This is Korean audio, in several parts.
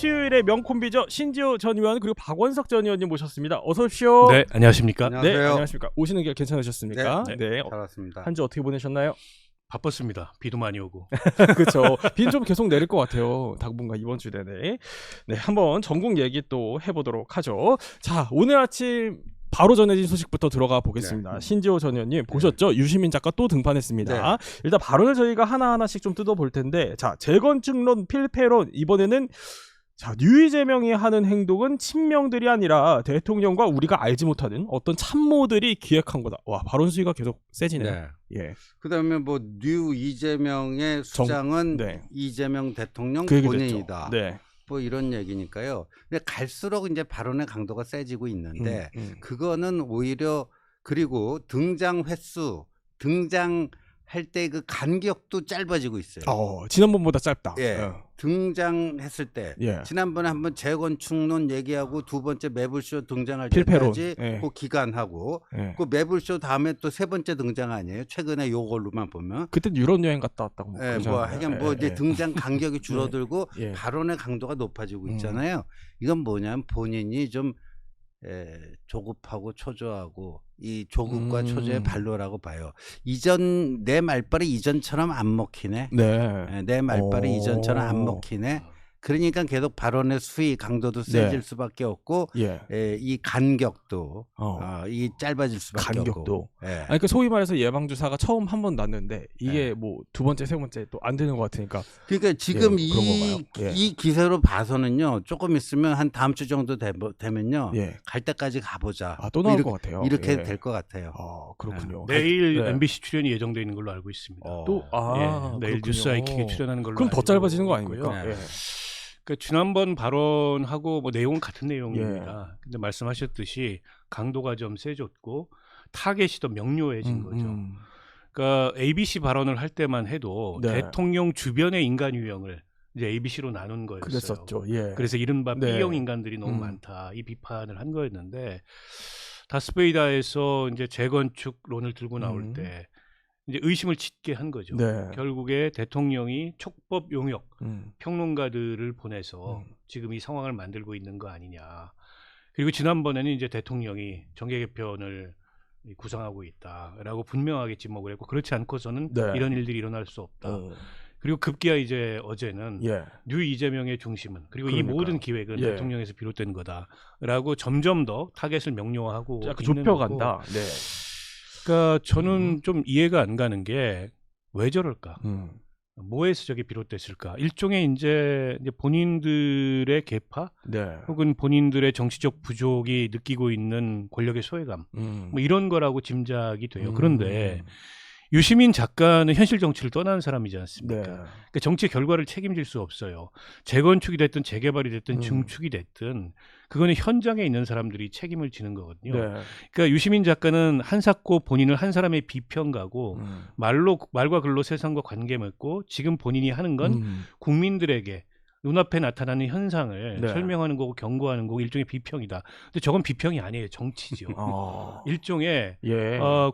수요일의 명콤비죠. 신지호 전 의원 그리고 박원석 전 의원님 모셨습니다. 어서 오십시오. 네, 안녕하십니까? 네, 안녕하십니까? 오시는 길 괜찮으셨습니까? 네, 네. 잘 왔습니다. 한 주 어떻게 보내셨나요? 바빴습니다. 비도 많이 오고. 그렇죠. 비는 좀 계속 내릴 것 같아요. 당분간 이번 주 내내. 네, 한번 전국 얘기 또 해보도록 하죠. 자, 오늘 아침 바로 전해진 소식부터 들어가 보겠습니다. 네. 신지호 전 의원님 보셨죠? 유시민 작가 또 등판했습니다. 네. 일단 발언을 저희가 하나하나씩 좀 뜯어볼 텐데, 자, 재건축론 필패론 이번에는 자, 뉴이재명이 하는 행동은 친명들이 아니라 대통령과 우리가 알지 못하는 어떤 참모들이 기획한 거다. 와, 발언 수위가 계속 세지네요. 네. 예. 그다음에 뭐 뉴 이재명의 수장은 네. 이재명 대통령 그 얘기도 본인이다. 했죠. 네. 뭐 이런 얘기니까요. 근데 갈수록 이제 발언의 강도가 세지고 있는데 그거는 오히려 그리고 등장 횟수, 등장할 때 그 간격도 짧아지고 있어요. 지난번보다 짧다. 예. 등장했을 때 예. 지난번에 한번 재건축론 얘기하고 두 번째 매불쇼 등장할 필패론. 때까지 예. 그 기간하고 예. 그 매불쇼 다음에 또 세 번째 등장 아니에요? 최근에 요걸로만 보면. 그때 유럽 여행 갔다 왔다고. 뭐 예, 그러지 뭐 않았나요? 하여간 뭐 예, 이제 예. 등장 간격이 줄어들고 예. 발언의 강도가 높아지고 있잖아요. 이건 뭐냐면 본인이 좀 조급하고 초조하고 이 조급과 초조의 발로라고 봐요. 이전 내 말빨이 이전처럼 안 먹히네. 네. 내 말빨이 이전처럼 안 먹히네. 그러니까 계속 발언의 수위 강도도 세질 수밖에 없고 예. 이 간격도 이 짧아질 수밖에 간격도. 없고. 아니 그 소위 말해서 예방 주사가 처음 한 번 났는데 이게 뭐 두 번째 세 번째 또 안 되는 것 같으니까. 그러니까 지금 예, 그런 건가요? 예. 이 기세로 봐서는요. 조금 있으면 한 다음 주 정도 되면요. 예. 갈 때까지 가보자. 또 나올 것 같아요. 이렇게 예. 될 것 같아요. 그렇군요. 내일 네. MBC 출연이 예정돼 있는 걸로 알고 있습니다. 내일 그렇군요. 뉴스 아이킥에 출연하는 걸로. 그럼 더 알고 짧아지는 거 있고요. 아닙니까? 네. 예. 그러니까 지난번 발언하고 뭐 내용은 같은 내용입니다. 근데 말씀하셨듯이 강도가 좀 세졌고 타겟이 더 명료해진 거죠. 그러니까 ABC 발언을 할 때만 해도 네. 대통령 주변의 인간 유형을 이제 ABC로 나눈 거였어요. 그랬었죠. 예. 그래서 이른바 네. B형 인간들이 너무 많다 이 비판을 한 거였는데 다스베이다에서 이제 재건축론을 들고 나올 때 이제 의심을 짓게 한 거죠. 네. 결국에 대통령이 촉법 용역 평론가들을 보내서 지금 이 상황을 만들고 있는 거 아니냐. 그리고 지난번에는 이제 대통령이 정계 개편을 구상하고 있다라고 분명하게 지목을 했고 그렇지 않고서는 네. 이런 일들이 일어날 수 없다. 그리고 급기야 이제 어제는 예. 뉴 이재명의 중심은 그리고 그러니까요. 이 모든 기획은 예. 대통령에서 비롯된 거다라고 점점 더 타겟을 명료화하고 약간 있는 좁혀간다. 거고. 네. 그러니까 저는 좀 이해가 안 가는 게 왜 저럴까? 뭐에서 저게 비롯됐을까? 일종의 이제 본인들의 계파 네. 혹은 본인들의 정치적 부족이 느끼고 있는 권력의 소외감 뭐 이런 거라고 짐작이 돼요. 그런데 유시민 작가는 현실 정치를 떠난 사람이지 않습니까? 네. 그러니까 정치의 결과를 책임질 수 없어요. 재건축이 됐든 재개발이 됐든 증축이 됐든 그거는 현장에 있는 사람들이 책임을 지는 거거든요. 네. 그러니까 유시민 작가는 한사코 본인을 한 사람의 비평가고 말과 글로 세상과 관계 맺고 지금 본인이 하는 건 국민들에게 눈앞에 나타나는 현상을 네. 설명하는 거고 경고하는 거고 일종의 비평이다. 근데 저건 비평이 아니에요. 정치죠. 일종의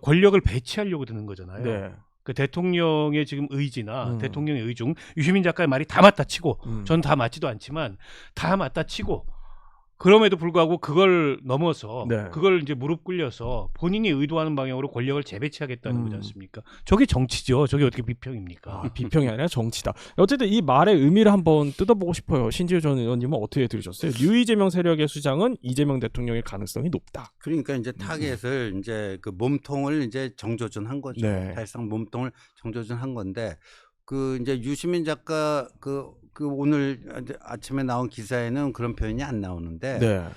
권력을 배치하려고 드는 거잖아요. 네. 그 대통령의 지금 의지나 대통령의 의중 유시민 작가의 말이 다 맞다 치고 전 다 맞지도 않지만 다 맞다 치고 그럼에도 불구하고 그걸 넘어서 그걸 이제 무릎 꿇려서 본인이 의도하는 방향으로 권력을 재배치하겠다는 거지 않습니까? 저게 정치죠. 저게 어떻게 비평입니까? 비평이 아니라 정치다. 어쨌든 이 말의 의미를 한번 뜯어보고 싶어요. 신지호 전 의원님은 어떻게 들으셨어요? 뉴 이재명 세력의 수장은 이재명 대통령의 가능성이 높다. 그러니까 이제 타겟을 이제 그 몸통을 이제 정조준한 거죠. 네. 사실상 몸통을 정조준한 건데 그 이제 유시민 작가 그 오늘 아침에 나온 기사에는 그런 표현이 안 나오는데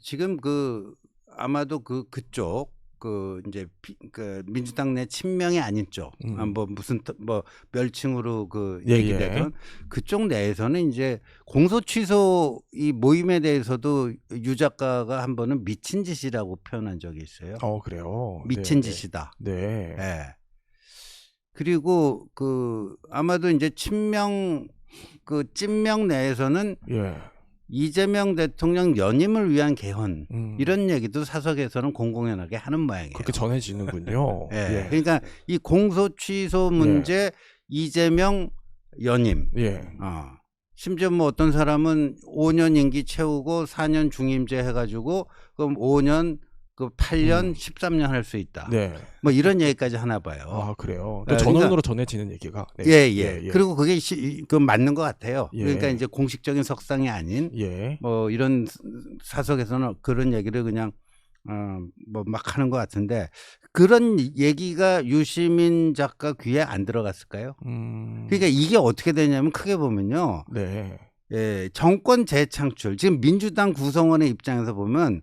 지금 그 아마도 그쪽 그 이제 그 민주당 내 친명이 아닌 쪽 뭐 무슨 뭐 멸칭으로 그 얘기되던 그쪽 내에서는 이제 공소 취소 이 모임에 대해서도 유 작가가 한 번은 미친 짓이라고 표현한 적이 있어요. 그래요. 미친 짓이다. 네. 네. 그리고 그 아마도 이제 친명 그 찐명 내에서는 이재명 대통령 연임을 위한 개헌 이런 얘기도 사석에서는 공공연하게 하는 모양이에요. 그렇게 전해지는군요. 예. 그러니까 이 공소 취소 문제 이재명 연임 심지어 뭐 어떤 사람은 5년 임기 채우고 4년 중임제 해가지고 그럼 5년 그 8년 13년 할 수 있다. 네. 뭐 이런 얘기까지 하나 봐요. 아 그래요. 그러니까, 또 전원으로 전해지는 얘기가. 네. 예. 그리고 그게 그 맞는 것 같아요. 예. 그러니까 이제 공식적인 석상이 아닌 예. 뭐 이런 사석에서는 그런 얘기를 그냥 뭐 막 하는 것 같은데 그런 얘기가 유시민 작가 귀에 안 들어갔을까요? 그러니까 이게 어떻게 되냐면 크게 보면요. 네. 예, 정권 재창출. 지금 민주당 구성원의 입장에서 보면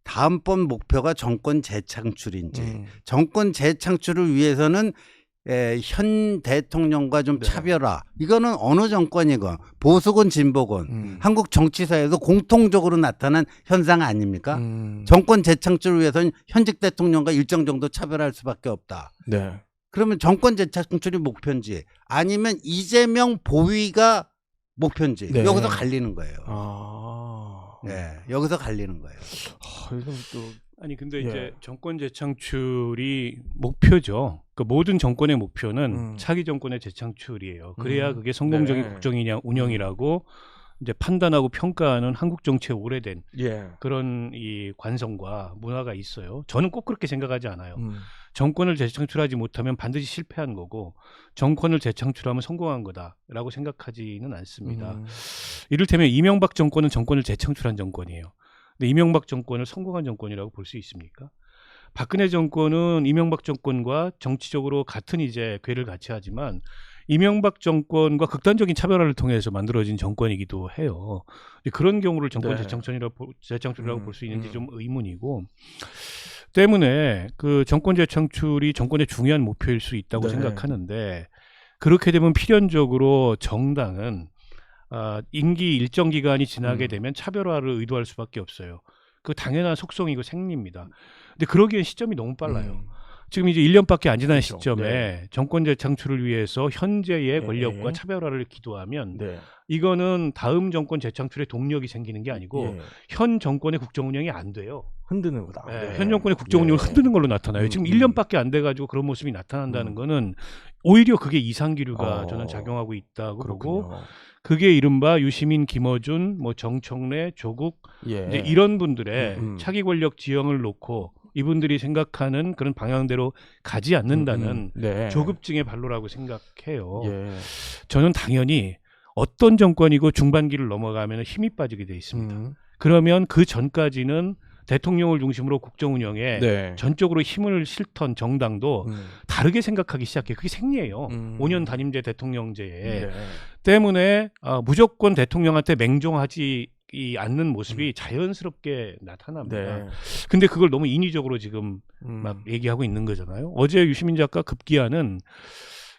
다음번 목표가 정권 재창출인지 정권 재창출을 위해서는 현 대통령과 좀 네. 차별화. 이거는 어느 정권이건 보수건 진보건 한국 정치사에서 공통적으로 나타난 현상 아닙니까? 정권 재창출을 위해서는 현직 대통령과 일정 정도 차별할 수밖에 없다. 네. 그러면 정권 재창출이 목표인지 아니면 이재명 보위가 목표인지 네. 여기서 갈리는 거예요. 네, 여기서 갈리는 거예요. 이건 또 아니 근데 예. 이제 정권 재창출이 목표죠. 그 모든 정권의 목표는 차기 정권의 재창출이에요. 그래야 그게 성공적인 네. 국정 운영이라고 이제 판단하고 평가하는 한국 정치의 오래된 예. 그런 이 관성과 문화가 있어요. 저는 꼭 그렇게 생각하지 않아요. 정권을 재창출하지 못하면 반드시 실패한 거고 정권을 재창출하면 성공한 거다라고 생각하지는 않습니다. 이를테면 이명박 정권은 정권을 재창출한 정권이에요. 근데 이명박 정권을 성공한 정권이라고 볼 수 있습니까? 박근혜 정권은 이명박 정권과 정치적으로 같은 이제 궤를 같이 하지만 이명박 정권과 극단적인 차별화를 통해서 만들어진 정권이기도 해요. 그런 경우를 정권 네. 재창출이라고 볼 수 있는지 좀 의문이고 때문에 그 정권 재창출이 정권의 중요한 목표일 수 있다고 네. 생각하는데 그렇게 되면 필연적으로 정당은 임기 일정 기간이 지나게 되면 차별화를 의도할 수밖에 없어요. 그 당연한 속성이고 생리입니다. 근데 그러기엔 시점이 너무 빨라요. 지금 이제 1년밖에 안 지난 그렇죠. 시점에 네. 정권 재창출을 위해서 현재의 네. 권력과 차별화를 기도하면 네. 이거는 다음 정권 재창출의 동력이 생기는 게 아니고 예. 현 정권의 국정 운영이 안 돼요. 흔드는 거다. 네, 네. 현 정권의 국정 운영을 네. 흔드는 걸로 나타나요. 지금 1년밖에 안 돼가지고 그런 모습이 나타난다는 거는 오히려 그게 이상기류가 저는 작용하고 있다고 보고 그렇군요. 그게 이른바 유시민, 김어준, 뭐 정청래, 조국 예. 이제 이런 분들의 차기 권력 지형을 놓고 이분들이 생각하는 그런 방향대로 가지 않는다는 네. 조급증의 발로라고 생각해요. 예. 저는 당연히 어떤 정권이고 중반기를 넘어가면 힘이 빠지게 돼 있습니다. 그러면 그 전까지는 대통령을 중심으로 국정 운영에 네. 전적으로 힘을 실던 정당도 다르게 생각하기 시작해요. 그게 생리예요. 5년 단임제 대통령제에 네. 때문에 무조건 대통령한테 맹종하지 않는 모습이 자연스럽게 나타납니다. 네. 근데 그걸 너무 인위적으로 지금 막 얘기하고 있는 거잖아요. 어제 유시민 작가 급기야는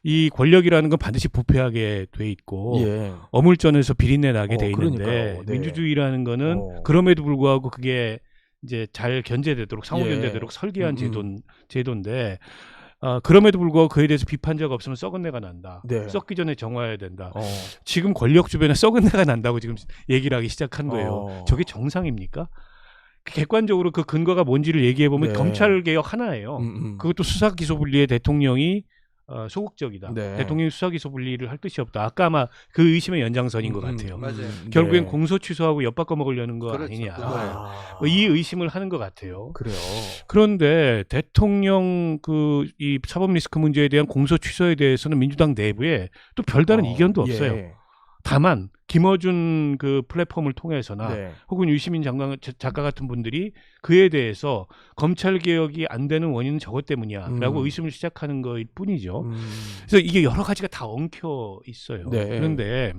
이 권력이라는 건 반드시 부패하게 돼 있고 예. 어물전에서 비린내 나게 돼 있는데 그러니까요. 네. 민주주의라는 거는 그럼에도 불구하고 그게 이제 잘 견제되도록 상호 예. 견제되도록 설계한 제도인데 그럼에도 불구하고 그에 대해서 비판자가 없으면 썩은 내가 난다. 네. 썩기 전에 정화해야 된다. 지금 권력 주변에 썩은 내가 난다고 지금 얘기를 하기 시작한 거예요. 저게 정상입니까? 객관적으로 그 근거가 뭔지를 얘기해 보면 네. 검찰 개혁 하나예요. 그것도 수사 기소 분리에 대통령이 소극적이다. 네. 대통령이 수사 기소 분리를 할 뜻이 없다. 아까 아마 그 의심의 연장선인 것 같아요. 맞아요. 결국엔 네. 공소 취소하고 엿바꿔 먹으려는 거 그렇죠. 아니냐. 그거예요. 이 의심을 하는 것 같아요. 그래요. 그런데 대통령 이 사법 리스크 문제에 대한 공소 취소에 대해서는 민주당 내부에 또 별다른 이견도 없어요. 예. 다만 김어준 그 플랫폼을 통해서나 네. 혹은 유시민 작가 같은 분들이 그에 대해서 검찰 개혁이 안 되는 원인은 저것 때문이야라고 의심을 시작하는 것일 뿐이죠. 그래서 이게 여러 가지가 다 엉켜 있어요. 네. 그런데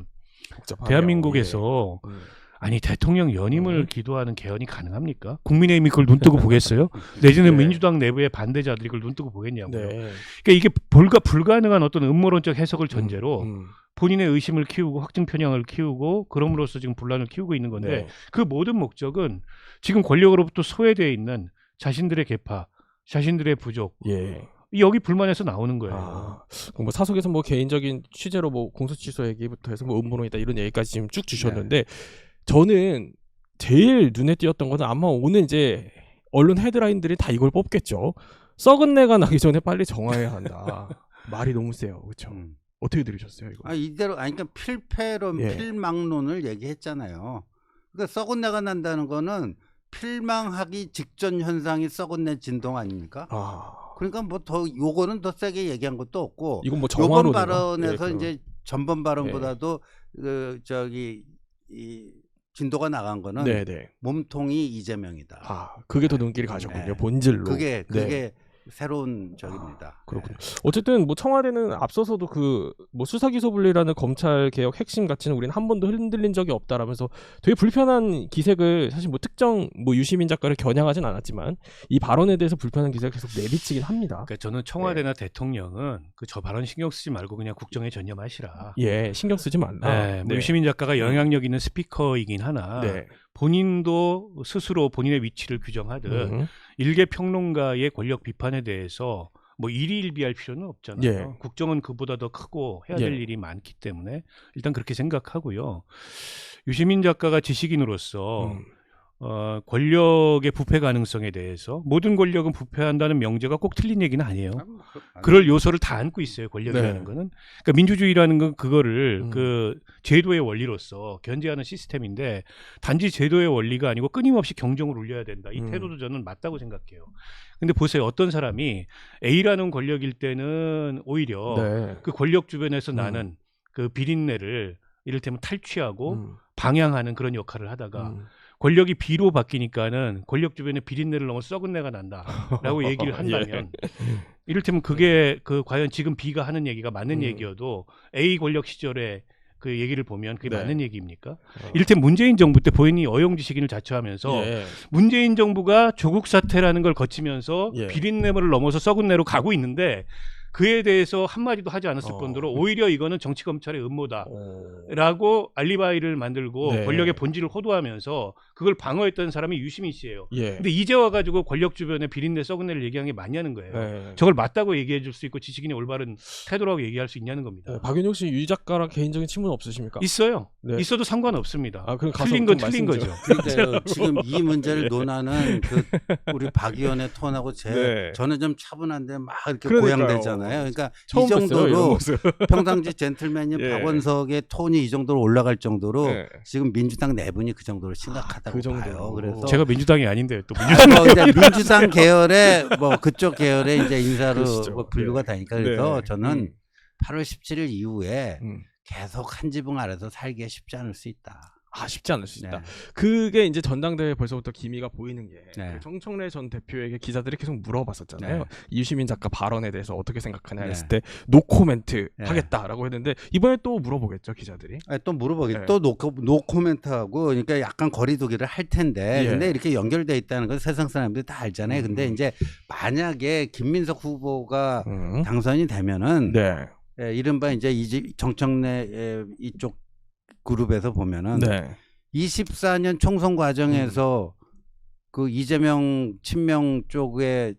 복잡하네요. 대한민국에서 예. 아니 대통령 연임을 기도하는 개헌이 가능합니까? 국민의힘이 그걸 눈뜨고 보겠어요? 내지는 네. 민주당 내부의 반대자들이 그걸 눈뜨고 보겠냐고요. 네. 그러니까 이게 불가능한 어떤 음모론적 해석을 전제로 본인의 의심을 키우고 확증 편향을 키우고 그럼으로써 지금 분란을 키우고 있는 건데 네. 그 모든 목적은 지금 권력으로부터 소외되어 있는 자신들의 계파, 자신들의 부족 예. 여기 불만에서 나오는 거예요. 뭐 사석에서 뭐 개인적인 취재로 뭐 공소 취소 얘기부터 해서 뭐 음모론이다 이런 얘기까지 지금 쭉 주셨는데 저는 제일 눈에 띄었던 거는 아마 오늘 이제 언론 헤드라인들이 다 이걸 뽑겠죠. 썩은 내가 나기 전에 빨리 정화해야 한다. 말이 너무 세요, 그렇죠? 어떻게 들으셨어요 이거? 이대로 그러니까 필패론, 예. 필망론을 얘기했잖아요. 그러니까 썩은 내가 난다는 거는 필망하기 직전 현상이 썩은 내 진동 아닙니까? 그러니까 뭐 더 요거는 더 세게 얘기한 것도 없고 이건 뭐 요번 발언에서 예, 이제 전번 발언보다도 이 진도가 나간 거는 네네. 몸통이 이재명이다. 그게 더 눈길이 가셨군요. 본질로. 그게 새로운 적입니다. 그렇군요. 어쨌든 뭐 청와대는 앞서서도 그 뭐 수사기소 분리라는 검찰 개혁 핵심 가치는 우리는 한 번도 흔들린 적이 없다라면서 되게 불편한 기색을 사실 뭐 특정 뭐 유시민 작가를 겨냥하진 않았지만 이 발언에 대해서 불편한 기색을 계속 내비치긴 합니다. 그러니까 저는 청와대나 대통령은 저 발언 신경 쓰지 말고 그냥 국정에 전념하시라. 예, 신경 쓰지 말라. 뭐 유시민 작가가 영향력 있는 스피커이긴 하나 본인도 스스로 본인의 위치를 규정하듯 일개 평론가의 권력 비판에 대해서 뭐 일희일비할 필요는 없잖아요. 국정은 그보다 더 크고 해야 될 일이 많기 때문에 일단 그렇게 생각하고요. 유시민 작가가 지식인으로서 권력의 부패 가능성에 대해서 모든 권력은 부패한다는 명제가 꼭 틀린 얘기는 아니에요. 그럴 요소를 다 안고 있어요. 권력이라는 거는. 그러니까 민주주의라는 건 그거를 그 제도의 원리로서 견제하는 시스템인데 단지 제도의 원리가 아니고 끊임없이 경종을 울려야 된다. 이 태도도 저는 맞다고 생각해요. 근데 보세요. 어떤 사람이 A라는 권력일 때는 오히려 그 권력 주변에서 나는 그 비린내를 이를테면 탈취하고 방향하는 그런 역할을 하다가 권력이 B로 바뀌니까는 권력 주변에 비린내를 너무 썩은 내가 난다라고 얘기를 한다면 이를테면 그게 과연 지금 B가 하는 얘기가 맞는 얘기여도 A 권력 시절에 그 얘기를 보면 그게 맞는 얘기입니까? 이를테면 문재인 정부 때 본인이 어용지식인을 자처하면서 문재인 정부가 조국 사태라는 걸 거치면서 비린내를 넘어서 썩은 내로 가고 있는데 그에 대해서 한마디도 하지 않았을 뿐더러 오히려 이거는 정치검찰의 음모다라고 알리바이를 만들고 권력의 본질을 호도하면서 그걸 방어했던 사람이 유시민 씨예요. 근데 이제 와가지고 권력 주변에 비린내 썩은 내를 얘기한 게 맞냐는 거예요. 저걸 맞다고 얘기해 줄 수 있고 지식인의 올바른 태도라고 얘기할 수 있냐는 겁니다. 박윤용 씨 유 작가랑 개인적인 친분 없으십니까? 있어요. 있어도 상관없습니다. 그럼 틀린 건 틀린 거죠. 그러니까 지금 이 문제를 논하는 우리 박 의원의 톤하고 저는 좀 차분한데 막 이렇게 고양되잖아요. 그러니까 이 정도로 평상시 젠틀맨인 박원석의 톤이 이 정도로 올라갈 정도로 지금 민주당 내분이 그 정도로 심각하다고 봐요. 그래서 제가 민주당이 아닌데 또 민주당 계열의 뭐 그쪽 계열의 이제 인사로 뭐 분류가 되니까 그래서 저는 8월 17일 이후에 계속 한 지붕 아래서 살기가 쉽지 않을 수 있다. 쉽지 않을 수 있다. 그게 이제 전당대회 벌써부터 기미가 보이는 게 그 정청래 전 대표에게 기자들이 계속 물어봤었잖아요. 유시민 작가 발언에 대해서 어떻게 생각하냐 했을 때 노코멘트 하겠다라고 했는데 이번에 또 물어보겠죠 기자들이. 또 물어보겠죠. 또 노코멘트하고 그러니까 약간 거리두기를 할 텐데 근데 이렇게 연결돼 있다는 건 세상 사람들이 다 알잖아요. 근데 이제 만약에 김민석 후보가 당선이 되면은 이른바 이제 정청래 이쪽 그룹에서 보면은 24년 총선 과정에서 그 이재명 친명 쪽에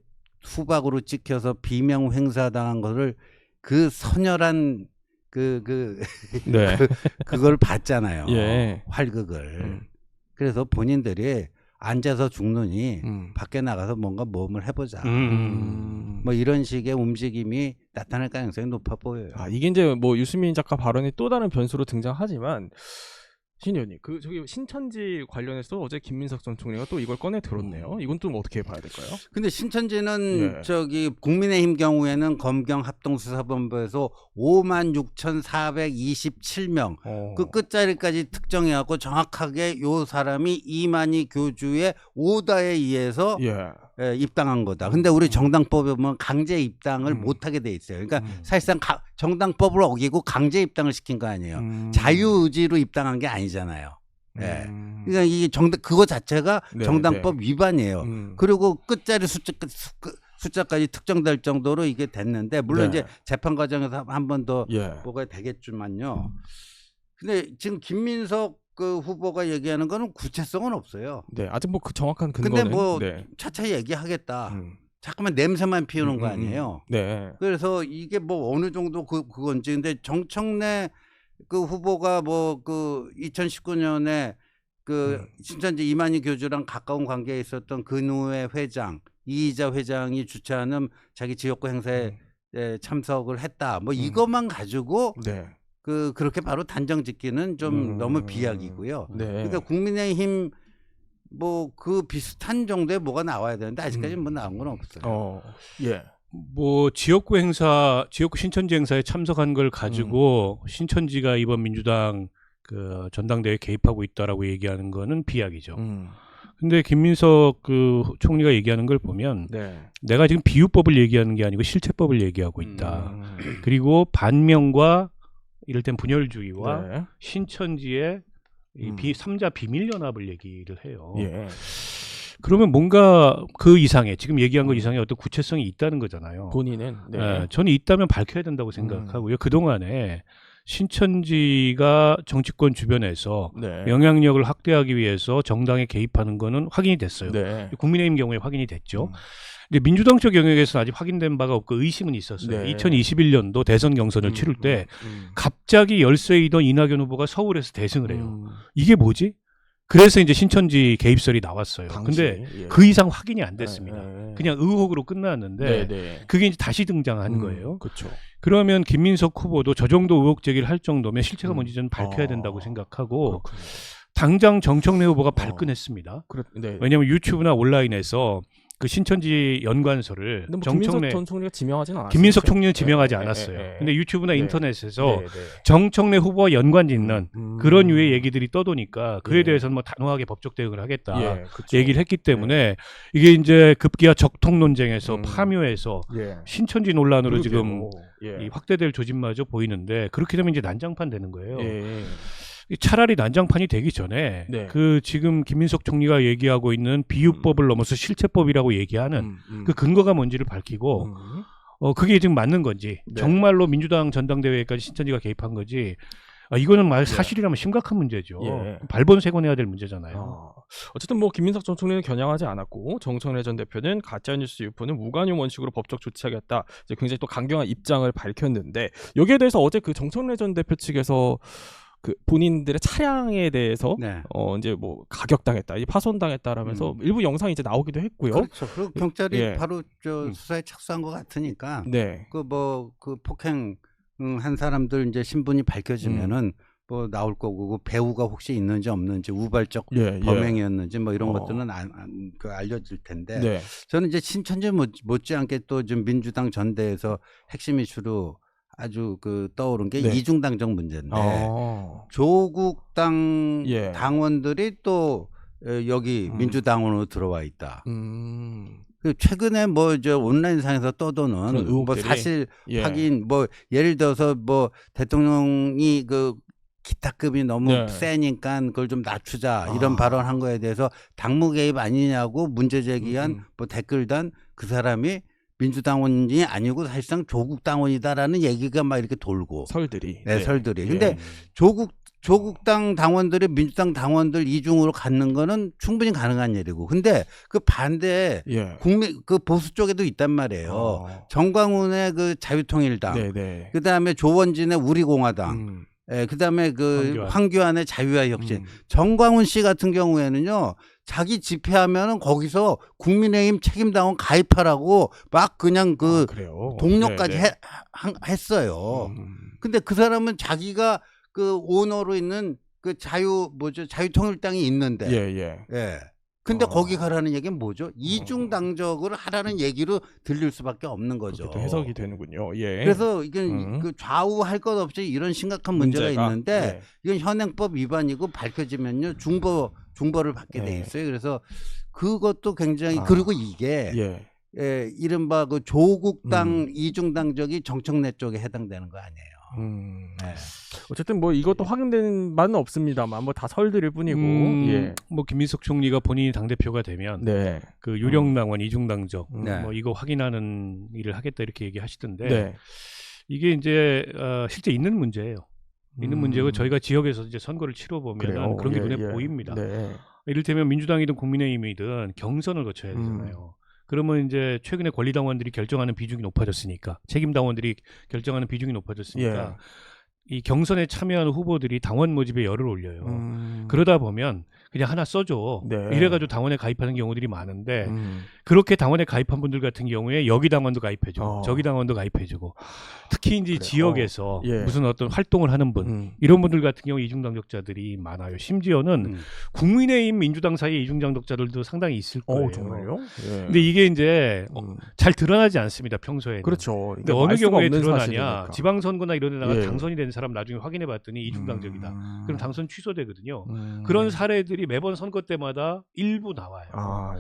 후박으로 찍혀서 비명 행사당한 거를 그 선열한 그걸 봤잖아요. 활극을. 그래서 본인들이 앉아서 죽느니 밖에 나가서 뭔가 모험을 해보자. 뭐 이런 식의 움직임이 나타날 가능성이 높아 보여요. 이게 이제 뭐 유시민 작가 발언이 또 다른 변수로 등장하지만 신 의원님, 저기 신천지 관련해서 어제 김민석 전 총리가 또 이걸 꺼내 들었네요. 이건 또 어떻게 봐야 될까요? 근데 신천지는 저기 국민의힘 경우에는 검경 합동수사본부에서 56,427명 그 끝자리까지 특정해갖고 정확하게 요 사람이 이만희 교주의 오다에 의해서 입당한 거다. 근데 우리 정당법에 보면 강제 입당을 못하게 돼 있어요. 그러니까 사실상 정당법을 어기고 강제 입당을 시킨 거 아니에요. 자유의지로 입당한 게 아니잖아요. 그러니까 이게 그거 자체가 정당법 위반이에요. 그리고 끝자리 숫자까지 특정될 정도로 이게 됐는데 물론 이제 재판 과정에서 한 번 더 뭐가 되겠지만요. 근데 지금 김민석 그 후보가 얘기하는 거는 구체성은 없어요. 아직 뭐 그 정확한 근거는. 근데 뭐 차차 얘기하겠다. 잠깐만 냄새만 피우는 거 아니에요. 그래서 이게 뭐 어느 정도 그건지. 근데 정청래 그 후보가 뭐 그 2019년에 그 신천지 이만희 교주랑 가까운 관계에 있었던 근우회 회장, 이희자 회장이 주최하는 자기 지역구 행사에 참석을 했다. 뭐 이것만 가지고 네. 그렇게 바로 단정 짓기는 좀 너무 비약이고요. 네. 그러니까 국민의힘 뭐 그 비슷한 정도의 뭐가 나와야 되는데 아직까지 뭐 나온 건 없어요. 예. 뭐 지역구 신천지 행사에 참석한 걸 가지고 신천지가 이번 민주당 그 전당대회에 개입하고 있다라고 얘기하는 거는 비약이죠. 근데 김민석 그 총리가 얘기하는 걸 보면 네. 내가 지금 비유법을 얘기하는 게 아니고 실체법을 얘기하고 있다. 그리고 반명과 이를테면 분열주의와 네. 신천지의 이 3자 비밀연합을 얘기를 해요. 예. 그러면 뭔가 그 이상의 지금 얘기한 것 이상의 어떤 구체성이 있다는 거잖아요. 본인은 네. 저는 있다면 밝혀야 된다고 생각하고요. 그동안에 신천지가 정치권 주변에서 네. 영향력을 확대하기 위해서 정당에 개입하는 거는 확인이 됐어요. 네. 국민의힘 경우에 확인이 됐죠. 근데 민주당 쪽 영역에서는 아직 확인된 바가 없고 의심은 있었어요. 네. 2021년도 대선 경선을 치를 때 갑자기 열세이던 이낙연 후보가 서울에서 대승을 해요. 이게 뭐지? 그래서 이제 신천지 개입설이 나왔어요. 근데 그 이상 확인이 안 됐습니다. 그냥 의혹으로 끝났는데 그게 이제 다시 등장한 거예요. 그렇죠. 그러면 김민석 후보도 저 정도 의혹 제기를 할 정도면 실체가 뭔지 저는 밝혀야 된다고 생각하고 그렇군요. 당장 정청래 후보가 발끈했습니다. 네. 왜냐하면 유튜브나 온라인에서 그 신천지 연관서를 뭐 김민석 전 총리가 지명하진 않았어요. 김민석 총리는 지명하지 않았어요. 근데 유튜브나 인터넷에서 네. 정청래 후보와 연관 짓는 그런 유의 얘기들이 떠도니까 그에 대해서는 뭐 단호하게 법적 대응을 하겠다 얘기를 했기 때문에 이게 이제 급기야 적통 논쟁에서 파묘해서 신천지 논란으로 지금 이 확대될 조짐마저 보이는데 그렇게 되면 이제 난장판 되는 거예요. 차라리 난장판이 되기 전에 그 지금 김민석 총리가 얘기하고 있는 비유법을 넘어서 실체법이라고 얘기하는 그 근거가 뭔지를 밝히고 그게 지금 맞는 건지 정말로 민주당 전당대회까지 신천지가 개입한 거지 이거는 사실이라면 심각한 문제죠. 발본색원해야 될 문제잖아요. 어쨌든 뭐 김민석 전 총리는 겨냥하지 않았고 정청래 전 대표는 가짜뉴스 유포는 무관용 원칙으로 법적 조치하겠다. 이제 굉장히 또 강경한 입장을 밝혔는데 여기에 대해서 어제 그 정청래 전 대표 측에서 그 본인들의 차량에 대해서 이제 뭐 가격당했다, 파손당했다라면서 일부 영상이 이제 나오기도 했고요. 그렇죠. 그리고 경찰이 바로 수사에 착수한 것 같으니까 그 폭행 한 사람들 이제 신분이 밝혀지면은 뭐 나올 거고 그 배우가 혹시 있는지 없는지 우발적 범행이었는지 뭐 이런 것들은 알려질 텐데 저는 이제 신천지 못지않게 또 좀 민주당 전대에서 핵심 이슈로 아주 떠오른 게 이중당적 문제인데 조국당 당원들이 또 여기 민주당원으로 들어와 있다. 최근에 뭐 온라인상에서 떠도는 뭐 사실 확인 뭐 예를 들어서 뭐 대통령이 그 기타급이 너무 세니까 그걸 좀 낮추자 이런 발언한 거에 대해서 당무 개입 아니냐고 문제 제기한 뭐 댓글단 그 사람이 민주당원이 아니고 사실상 조국 당원이다라는 얘기가 막 이렇게 돌고 설들이 설들이. 근데 조국당 당원들이 민주당 당원들 이중으로 갖는 거는 충분히 가능한 일이고. 근데 그 반대에 국민 그 보수 쪽에도 있단 말이에요. 정광훈의 그 자유통일당, 그다음에 조원진의 우리공화당. 그다음에 그 황교안의 자유화혁신. 정광훈 씨 같은 경우에는요. 자기 집회하면은 거기서 국민의힘 책임당원 가입하라고 막 그냥 동료까지 했어요. 근데 그 사람은 자기가 그 오너로 있는 그 자유통일당이 있는데. 근데 거기 가라는 얘기는 뭐죠? 이중당적을 하라는 얘기로 들릴 수밖에 없는 거죠. 또 해석이 되는군요. 그래서 이게 그 좌우할 것 없이 이런 심각한 문제가 있는데 이건 현행법 위반이고 밝혀지면요 중벌을 받게 돼 있어요. 그래서 그것도 굉장히 그리고 이게 이른바 그 조국당 이중당적이 정청래 쪽에 해당되는 거 아니에요. 어쨌든 뭐 이것도 확인된 바는 없습니다만 뭐 다 설들일 뿐이고 뭐 김민석 총리가 본인이 당대표가 되면 그 유령당원 이중당적 뭐 이거 확인하는 일을 하겠다 이렇게 얘기하시던데 이게 이제 실제 있는 문제예요. 있는 문제고 저희가 지역에서 이제 선거를 치러 보면 그런 게 눈에 보입니다. 이를테면 민주당이든 국민의힘이든 경선을 거쳐야 되잖아요. 그러면 이제 최근에 권리당원들이 결정하는 비중이 높아졌으니까 책임당원들이 결정하는 비중이 높아졌으니까 이 경선에 참여하는 후보들이 당원 모집에 열을 올려요. 그러다 보면 그냥 하나 써줘. 네. 이래가지고 당원에 가입하는 경우들이 많은데 그렇게 당원에 가입한 분들 같은 경우에 여기 당원도 가입해주고 저기 당원도 가입해주고 특히 이제 그래. 지역에서 예. 무슨 어떤 활동을 하는 분 이런 분들 같은 경우 이중 당적자들이 많아요. 심지어는 국민의힘 민주당 사이에 이중 당적자들도 상당히 있을 거예요. 정말요? 예. 근데 이게 이제 잘 드러나지 않습니다. 평소에는. 그렇죠. 근데 어느 경우에 드러나냐? 사실이니까. 지방선거나 이런 데다가 예. 당선이 된 사람 나중에 확인해봤더니 이중당적이다. 그럼 당선 취소되거든요. 그런 사례들이 매번 선거 때마다 일부 나와요.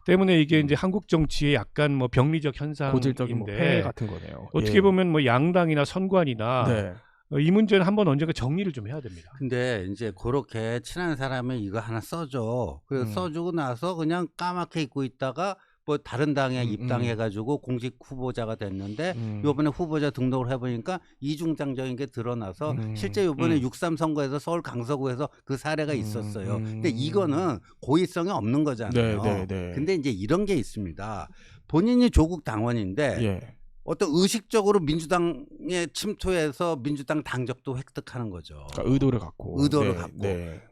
때문에 이게 이제 한국 정치의 약간 뭐 병리적 현상인데 고질적인 폐해 같은 거네요. 어떻게 보면 뭐 양당이나 선관이나 이 문제는 한번 언젠가 정리를 좀 해야 됩니다. 근데 이제 그렇게 친한 사람은 이거 하나 써줘. 그래서 써주고 나서 그냥 까맣게 잊고 있다가 뭐 다른 당에 입당해가지고 공식 후보자가 됐는데 요번에 후보자 등록을 해보니까 이중당적인 게 드러나서 실제 요번에 6.3 선거에서 서울 강서구에서 그 사례가 있었어요. 근데 이거는 고의성이 없는 거잖아요. 근데 이제 이런 게 있습니다. 본인이 조국 당원인데 어떤 의식적으로 민주당에 침투해서 민주당 당적도 획득하는 거죠. 그러니까 의도를 갖고.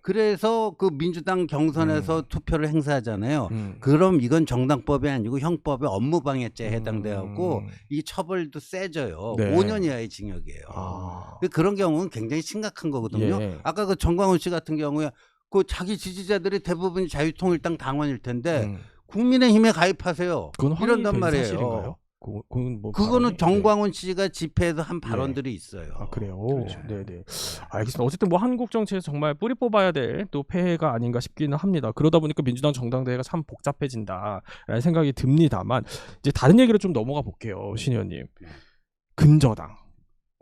그래서 그 민주당 경선에서 투표를 행사하잖아요. 그럼 이건 정당법이 아니고 형법의 업무방해죄에 해당돼갖고 이 처벌도 세져요. 5년 이하의 징역이에요. 그런 경우는 굉장히 심각한 거거든요. 아까 그 정광훈 씨 같은 경우에 그 자기 지지자들이 대부분 자유통일당 당원일 텐데 국민의힘에 가입하세요. 이런단 말이에요. 사실인가요? 뭐 그거는 정광훈 씨가 집회에서 한 발언들이 있어요. 그래요. 그렇죠. 네네. 알겠습니다. 어쨌든 뭐 한국 정치에서 정말 뿌리 뽑아야 될 또 폐해가 아닌가 싶기는 합니다. 그러다 보니까 민주당 정당대회가 참 복잡해진다라는 생각이 듭니다만 이제 다른 얘기로 좀 넘어가 볼게요, 신 의원님. 근저당.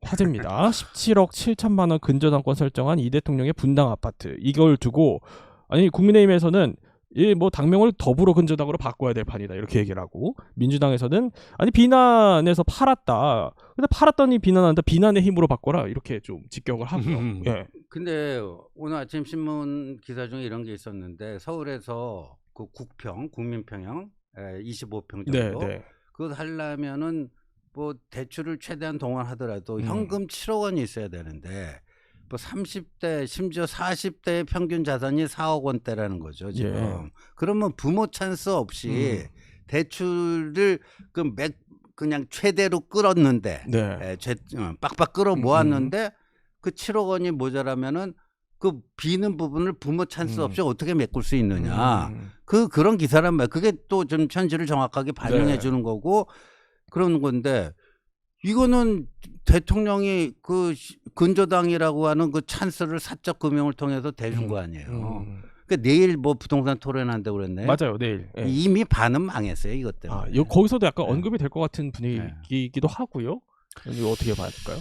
화제입니다. 17억 7천만 원 근저당권 설정한 이 대통령의 분당 아파트. 이걸 두고 아니 국민의힘에서는 이 뭐 당명을 더불어 근저당으로 바꿔야 될 판이다 이렇게 얘기를 하고 민주당에서는 아니 비난해서 팔았다. 근데 팔았더니 비난한다. 비난의 힘으로 바꿔라 이렇게 좀 직격을 하고요. 예. 근데 오늘 아침 신문 기사 중에 이런 게 있었는데 서울에서 그 국평 국민평형 25평 정도 그거 하려면은 뭐 대출을 최대한 동원하더라도 현금 7억 원이 있어야 되는데 뭐 30대 심지어 40대의 평균 자산이 4억 원대라는 거죠 지금. 그러면 부모 찬스 없이 대출을 그냥 최대로 끌었는데 빡빡 끌어 모았는데 그 7억 원이 모자라면은 그 비는 부분을 부모 찬스 없이 어떻게 메꿀 수 있느냐. 그런 기사란 말이에요. 그게 또 좀 현실을 정확하게 반영해 주는 거고 그런 건데 이거는 대통령이 그 근저당이라고 하는 그 찬스를 사적 금융을 통해서 대준 거 아니에요. 그러니까 내일 뭐 부동산 토론한다고 그랬네. 맞아요, 내일. 이미 반은 망했어요, 이것 때문에. 거기서도 약간 언급이 될 것 같은 분위기이기도 하고요. 이거 어떻게 봐야 될까요?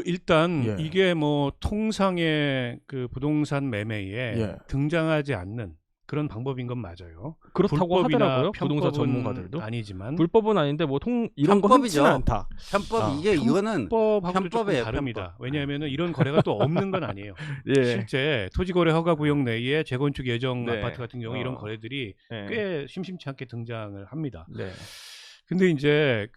일단 이게 뭐 통상의 그 부동산 매매에 등장하지 않는 그런 방법인 건 맞아요. 그렇다고 하더라고요. 부동산 전문가들도 아니지만 불법은 아닌데 뭐 이런 거 흔치는 않다. 편법 이거는 편법하고도 조금 다릅니다. 편법. 왜냐하면 이런 거래가 또 없는 건 아니에요. 실제 토지거래 허가구역 내에 재건축 예정 아파트 같은 경우 이런 거래들이 꽤 심심치 않게 등장을 합니다. 근데 이제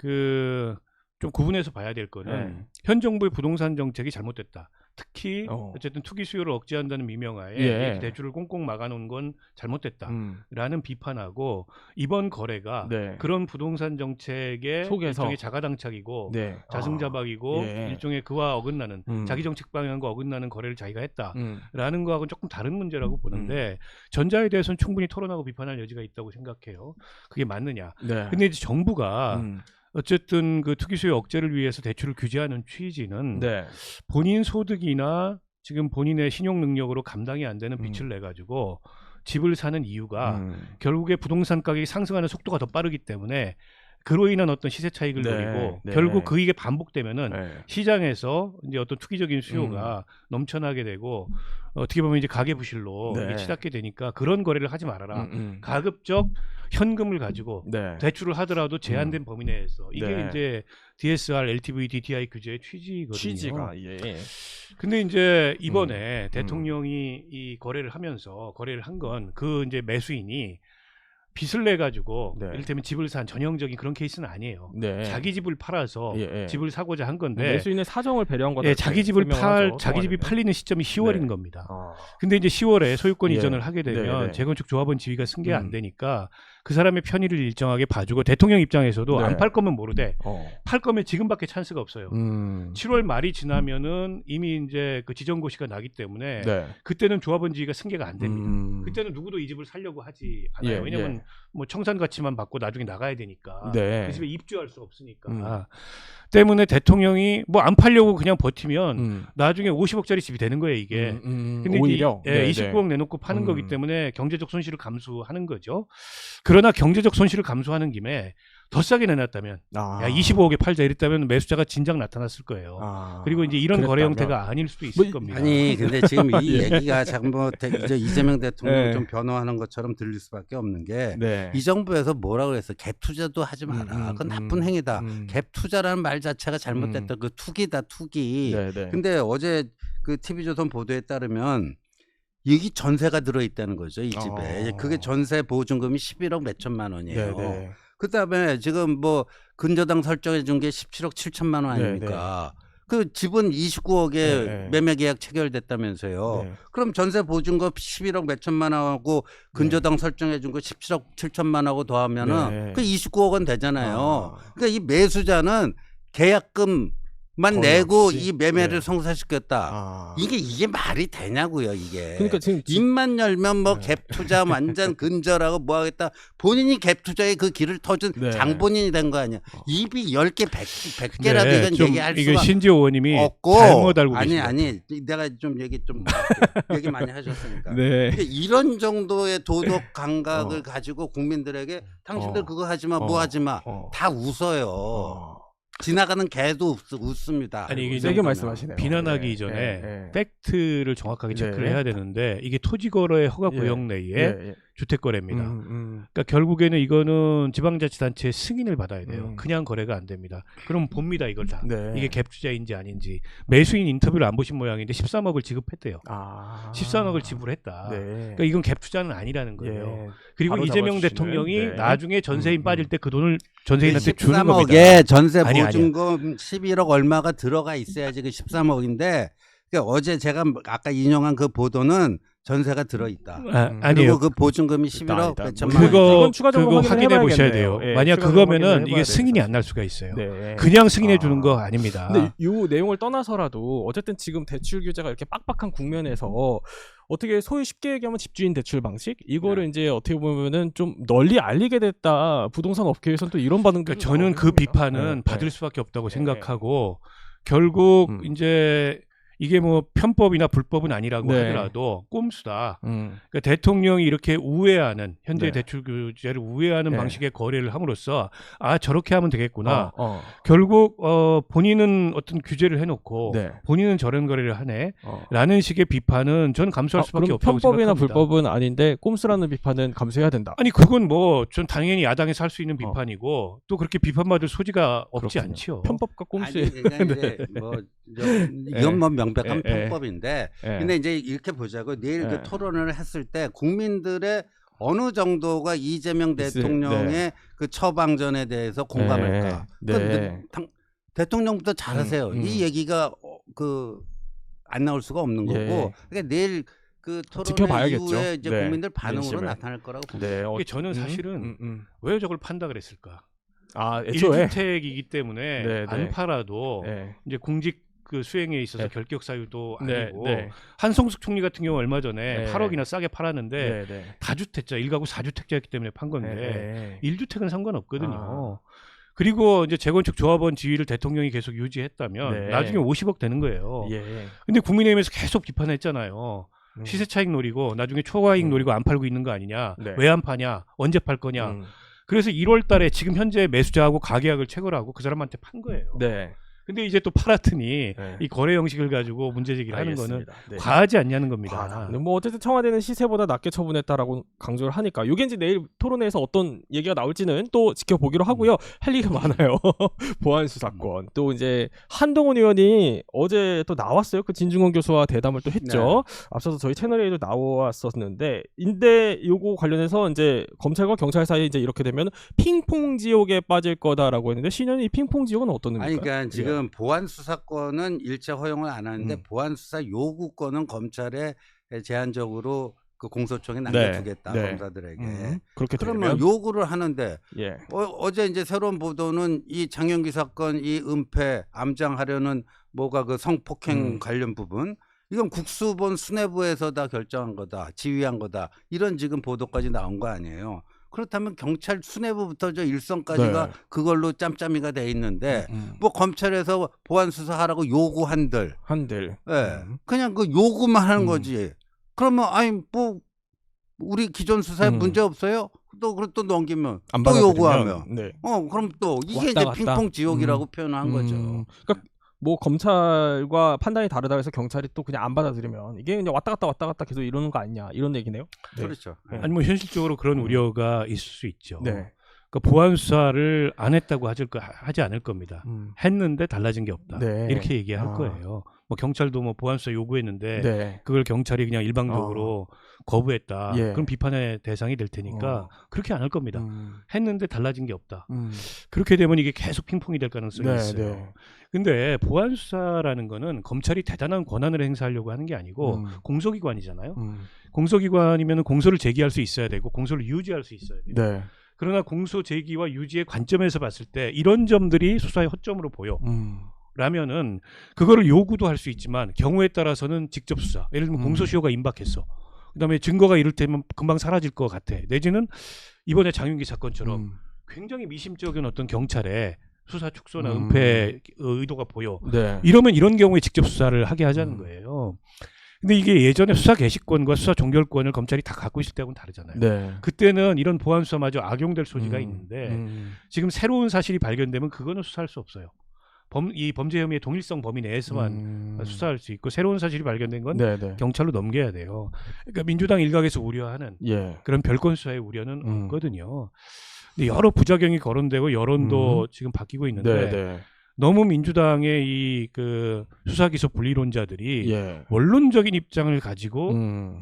좀 구분해서 봐야 될 거는 현 정부의 부동산 정책이 잘못됐다. 특히 어쨌든 투기 수요를 억제한다는 미명하에 대출을 꽁꽁 막아놓은 건 잘못됐다라는 비판하고 이번 거래가 그런 부동산 정책의 속에서 일종의 자가당착이고 자승자박이고 일종의 그와 어긋나는 자기 정책 방향과 어긋나는 거래를 자기가 했다라는 거하고는 조금 다른 문제라고 보는데 전자에 대해서는 충분히 토론하고 비판할 여지가 있다고 생각해요. 그게 맞느냐. 근데 이제 정부가 어쨌든 그 투기 수요 억제를 위해서 대출을 규제하는 취지는 본인 소득이나 지금 본인의 신용 능력으로 감당이 안 되는 빚을 내 가지고 집을 사는 이유가 결국에 부동산 가격이 상승하는 속도가 더 빠르기 때문에 그로 인한 어떤 시세 차익을 노리고 결국 그게 반복되면은 시장에서 이제 어떤 투기적인 수요가 넘쳐나게 되고 어떻게 보면 이제 가계 부실로 치닫게 되니까 그런 거래를 하지 말아라. 가급적 현금을 가지고 대출을 하더라도 제한된 범위 내에서 이게 이제 DSR, LTV, DTI 규제의 취지거든요. 근데 이제 이번에 대통령이 이 거래를 하면서 거래를 한 건 그 이제 매수인이 빚을 내 가지고 네. 이를테면 집을 산 전형적인 그런 케이스는 아니에요. 네. 자기 집을 팔아서 집을 사고자 한 건데 매수인의 사정을 배려한 거다. 예, 자기 집이 팔리는 시점이 10월인 겁니다. 근데 이제 10월에 소유권 이전을 하게 되면 재건축 조합원 지위가 승계 안 되니까 그 사람의 편의를 일정하게 봐주고 대통령 입장에서도 안 팔 거면 모르되 팔 거면 지금밖에 찬스가 없어요. 7월 말이 지나면은 이미 이제 그 지정고시가 나기 때문에 그때는 조합원 지위가 승계가 안 됩니다. 그때는 누구도 이 집을 살려고 하지 않아요. 왜냐면 뭐 청산 가치만 받고 나중에 나가야 되니까 그 집에 입주할 수 없으니까. 때문에 대통령이 뭐 안 팔려고 그냥 버티면 나중에 50억짜리 집이 되는 거예요, 이게. 근데 오히려 29억 내놓고 파는 거기 때문에 경제적 손실을 감수하는 거죠. 그러나 경제적 손실을 감수하는 김에 더 싸게 내놨다면 야 25억에 팔자 이랬다면 매수자가 진작 나타났을 거예요. 그리고 이제 이런 거래 형태가 아닐 수도 있을 겁니다. 아니 근데 지금 이 얘기가 자꾸 이제 이재명 대통령 좀 변호하는 것처럼 들릴 수밖에 없는 게 이 정부에서 뭐라고 해서 갭 투자도 하지 마라. 그건 나쁜 행위다. 갭 투자라는 말 자체가 잘못됐다. 그 투기다 투기. 근데 어제 그 TV조선 보도에 따르면 여기 전세가 들어있다는 거죠, 이 집에. 그게 전세 보증금이 11억 몇천만 원이에요. 그다음에 지금 뭐 근저당 설정해 준 게 17억 7천만 원 아닙니까? 그 집은 29억에 매매 계약 체결됐다면서요. 그럼 전세 보증금 11억 몇천만 원하고 근저당 설정해 준 거 17억 7천만 원하고 더하면은 그 29억 원 되잖아요. 그러니까 이 매수자는 계약금 만 내고 없이. 이 매매를 성사시켰다. 이게 말이 되냐고요, 이게. 그러니까 지금 입만 열면 뭐 갭 투자 완전 근절하고 뭐 하겠다. 본인이 갭 투자에 그 길을 터준 장본인이 된 거 아니야. 입이 10개, 100개라도 이건 얘기할 이게 수가 신지호 의원님이 없고. 잘못 알고 계십니다. 아니, 내가 좀 얘기 많이 하셨으니까. 이런 정도의 도덕 감각을 가지고 국민들에게 당신들 그거 하지 마, 뭐 하지 마. 다 웃어요. 지나가는 개도 웃습니다. 아니 이게 세게 말씀하시네요. 비난하기 이전에 팩트를 정확하게 체크를 해야 되는데 이게 토지거래 허가 구역 내에 주택거래입니다. 그러니까 결국에는 이거는 지방자치단체의 승인을 받아야 돼요. 그냥 거래가 안 됩니다. 그럼 봅니다 이걸 다. 이게 갭 투자인지 아닌지. 매수인 인터뷰를 안 보신 모양인데 13억을 지급했대요. 13억을 지불했다. 그러니까 이건 갭 투자는 아니라는 거예요. 그리고 이재명 대통령이 나중에 전세인 빠질 때 그 돈을 전세인한테 주는 겁니다. 13억에 전세 보증금 11억 얼마가 들어가 있어야지 그 13억인데 그러니까 어제 제가 아까 인용한 그 보도는 전세가 들어있다. 아니에요. 그리고 그 보증금이 11억 몇천만 원. 그거 확인해 보셔야 돼요. 만약 그거면은 이게 승인이 안 날 수가 있어요. 그냥 승인해 주는 거 아닙니다. 근데 이 내용을 떠나서라도 어쨌든 지금 대출 규제가 이렇게 빡빡한 국면에서 어떻게 소위 쉽게 얘기하면 집주인 대출 방식 이거를 이제 어떻게 보면은 좀 널리 알리게 됐다. 부동산 업계에서는 또 이런 반응. 그러니까 저는 그 비판은 받을 수밖에 없다고 생각하고 결국 이제 이게 뭐 편법이나 불법은 아니라고 하더라도 꼼수다. 그러니까 대통령이 이렇게 우회하는 현재 대출 규제를 우회하는 방식의 거래를 함으로써 아 저렇게 하면 되겠구나. 결국 본인은 어떤 규제를 해놓고 본인은 저런 거래를 하네라는 식의 비판은 저는 감수할 수밖에 없다고 편법이나 생각합니다. 불법은 아닌데 꼼수라는 비판은 감수해야 된다. 아니 그건 뭐 전 당연히 야당에서 할 수 있는 비판이고 또 그렇게 비판받을 소지가 없지 않지요. 편법과 꼼수에 이제 뭐 이건 뭐 명백한 편법인데 근데 이제 이렇게 보자고 내일 그 토론을 했을 때 국민들의 어느 정도가 이재명 대통령의 그 처방전에 대해서 공감할까? 대통령부터 잘하세요. 이 얘기가 안 나올 수가 없는 거고. 그러니까 내일 그 토론 이후에 이제 국민들 반응으로 나타날 거라고 봅니다. 이게 저는 사실은 왜 저걸 판다 그랬을까? 애초에 1주택이기 때문에 안 팔아도 이제 공직 그 수행에 있어서 결격 사유도 아니고 한성숙 총리 같은 경우 얼마 전에 8억이나 싸게 팔았는데 다주택자 1가구 4주택자였기 때문에 판 건데 1주택은 상관없거든요. 그리고 이제 재건축 조합원 지위를 대통령이 계속 유지했다면 나중에 50억 되는 거예요. 근데 국민의힘에서 계속 비판했잖아요. 시세 차익 노리고 나중에 초과이익 노리고 안 팔고 있는 거 아니냐. 왜 안 파냐. 언제 팔 거냐. 그래서 1월 달에 지금 현재 매수자하고 가계약을 체결하고 그 사람한테 판 거예요. 근데 이제 또 팔았더니 네. 이 거래 형식을 가지고 문제 제기를 하는 거는 네. 과하지 않냐는 겁니다. 과하다. 뭐 어쨌든 청와대는 시세보다 낮게 처분했다라고 강조를 하니까 이게 이제 내일 토론회에서 어떤 얘기가 나올지는 또 지켜보기로 하고요. 할 얘기가 많아요. 보안 수사권. 또 이제 한동훈 의원이 어제 또 나왔어요. 그 진중권 교수와 대담을 또 했죠. 네. 앞서서 저희 채널에도 나왔었는데 인데 요거 관련해서 이제 검찰과 경찰 사이에 이제 이렇게 되면 핑퐁 지옥에 빠질 거다라고 했는데 신현이 이 핑퐁 지옥은 어떤 의미입니까? 아니 그러니까 지금 보안 수사권은 일체 허용을 안 하는데 보안 수사 요구권은 검찰에 제한적으로 그 공소청에 남겨두겠다. 네. 검사들에게. 그렇게 그러면 요구를 하는데 예. 어제 이제 새로운 보도는 이 장영기 사건 이 은폐 암장하려는 뭐가 그 성폭행 관련 부분 이건 국수본 수뇌부에서 다 결정한 거다. 지휘한 거다. 이런 지금 보도까지 나온 거 아니에요. 그렇다면 경찰 수뇌부부터 저 일선까지가 네. 그걸로 짬짬이가 돼 있는데 뭐 검찰에서 보안 수사하라고 요구한들 예. 그냥 그 요구만 하는 거지. 그러면 아니 뭐 우리 기존 수사에 문제 없어요? 또 넘기면 또 요구하면 네. 그럼 또 이게 이제 핑퐁 지옥이라고 표현한 거죠. 그러니까 뭐 검찰과 판단이 다르다 해서 경찰이 또 그냥 안 받아들이면 이게 그냥 왔다 갔다 계속 이러는 거 아니냐 이런 얘기네요. 네. 그렇죠. 네. 아니 뭐 현실적으로 그런 우려가 있을 수 있죠. 네. 그러니까 보안 수사를 안 했다고 하지 않을 겁니다. 했는데 달라진 게 없다. 네. 이렇게 얘기할 거예요. 뭐 경찰도 뭐 보안 수사 요구했는데 네. 그걸 경찰이 그냥 일방적으로 거부했다. 예. 그럼 비판의 대상이 될 테니까 그렇게 안 할 겁니다. 했는데 달라진 게 없다. 그렇게 되면 이게 계속 핑퐁이 될 가능성이 네, 있어요. 네. 근데 보안 수사라는 거는 검찰이 대단한 권한을 행사하려고 하는 게 아니고 공소기관이잖아요. 공소기관이면 공소를 제기할 수 있어야 되고 공소를 유지할 수 있어야 돼요. 네. 그러나 공소 제기와 유지의 관점에서 봤을 때 이런 점들이 수사의 허점으로 보여. 라면은 그거를 요구도 할 수 있지만 경우에 따라서는 직접 수사. 예를 들면 공소시효가 임박했어. 그다음에 증거가 이를테면 금방 사라질 것 같아. 내지는 이번에 장윤기 사건처럼 굉장히 미심쩍은 어떤 경찰의 수사 축소나 은폐 의도가 보여. 네. 이러면 이런 경우에 직접 수사를 하게 하자는 거예요. 근데 이게 예전에 수사 개시권과 수사 종결권을 검찰이 다 갖고 있을 때하고는 다르잖아요. 네. 그때는 이런 보안 수사마저 악용될 소지가 있는데 지금 새로운 사실이 발견되면 그거는 수사할 수 없어요. 이 범죄 혐의의 동일성 범위 내에서만 수사할 수 있고 새로운 사실이 발견된 건 네네. 경찰로 넘겨야 돼요. 그러니까 민주당 일각에서 우려하는 그런 별건 수사의 우려는 없거든요. 근데 여러 부작용이 거론되고 여론도 지금 바뀌고 있는데 네네. 너무 민주당의 이 그 수사기소 분리론자들이 원론적인 입장을 가지고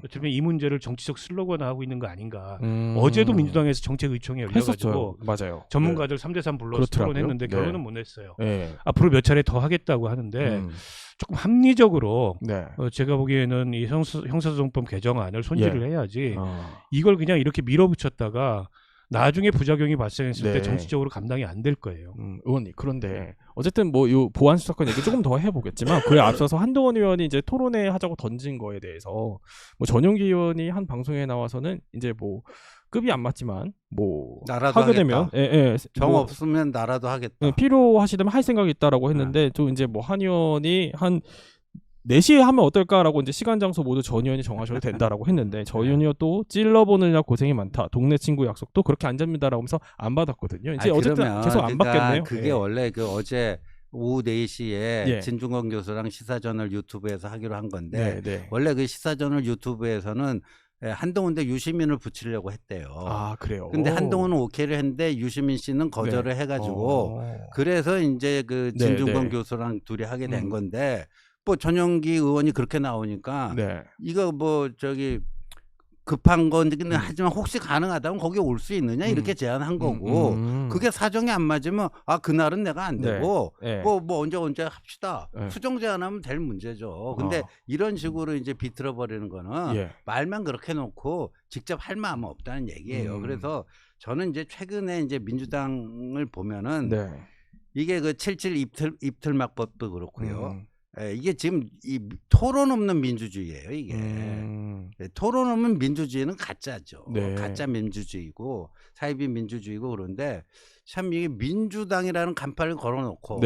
어쩌면 이 문제를 정치적 슬로건화 하고 있는 거 아닌가. 어제도 민주당에서 정책의총회 열려가지고 맞아요. 전문가들 3대3 불러서 토론했는데 결론은 못 냈어요. 앞으로 몇 차례 더 하겠다고 하는데 조금 합리적으로 제가 보기에는 이 형사소송법 개정안을 손질을 해야지 이걸 그냥 이렇게 밀어붙였다가 나중에 부작용이 발생했을 때 정치적으로 감당이 안 될 거예요. 의원님 그런데 어쨌든 뭐 요 보안 수사권 얘기 조금 더 해보겠지만 그에 앞서서 한동훈 의원이 이제 토론회 하자고 던진 거에 대해서 뭐 전용기 의원이 한 방송에 나와서는 이제 뭐 급이 안 맞지만 뭐 나라도 하게 하겠다. 되면 정 없으면 나라도 하겠다. 필요하시다면 할 생각이 있다라고 했는데 또 이제 뭐 한 의원이 한 4시에 하면 어떨까라고 이제 시간 장소 모두 전 의원이 정하셔도 된다라고 했는데 저 의원이 또 찔러보느냐 고생이 많다. 동네 친구 약속도 그렇게 안 잡니다라고 하면서 안 받았거든요. 이제 어쨌든 계속 안 받겠네요. 그게 원래 그 어제 오후 4시에 진중권 교수랑 시사저널 유튜브에서 하기로 한 건데 원래 그 시사저널 유튜브에서는 한동훈 대 유시민을 붙이려고 했대요. 아, 그래요? 근데 한동훈은 오케이를 했는데 유시민 씨는 거절을 해가지고 그래서 이제 그 진중권 교수랑 둘이 하게 된 건데 뭐 전용기 의원이 그렇게 나오니까 이거 뭐 저기 급한 건데 하지만 혹시 가능하다면 거기 올 수 있느냐 이렇게 제안한 거고 그게 사정이 안 맞으면 그날은 내가 안 되고 뭐 언제 합시다 수정 제안하면 될 문제죠. 근데 이런 식으로 이제 비틀어 버리는 거는 말만 그렇게 놓고 직접 할 마음은 없다는 얘기예요. 그래서 저는 이제 최근에 이제 민주당을 보면은 이게 그 77 입틀막법도 그렇고요. 이게 지금 이 토론 없는 민주주의예요. 이게 토론 없는 민주주의는 가짜죠. 가짜 민주주의고 사이비 민주주의고 그런데 참 이게 민주당이라는 간판을 걸어놓고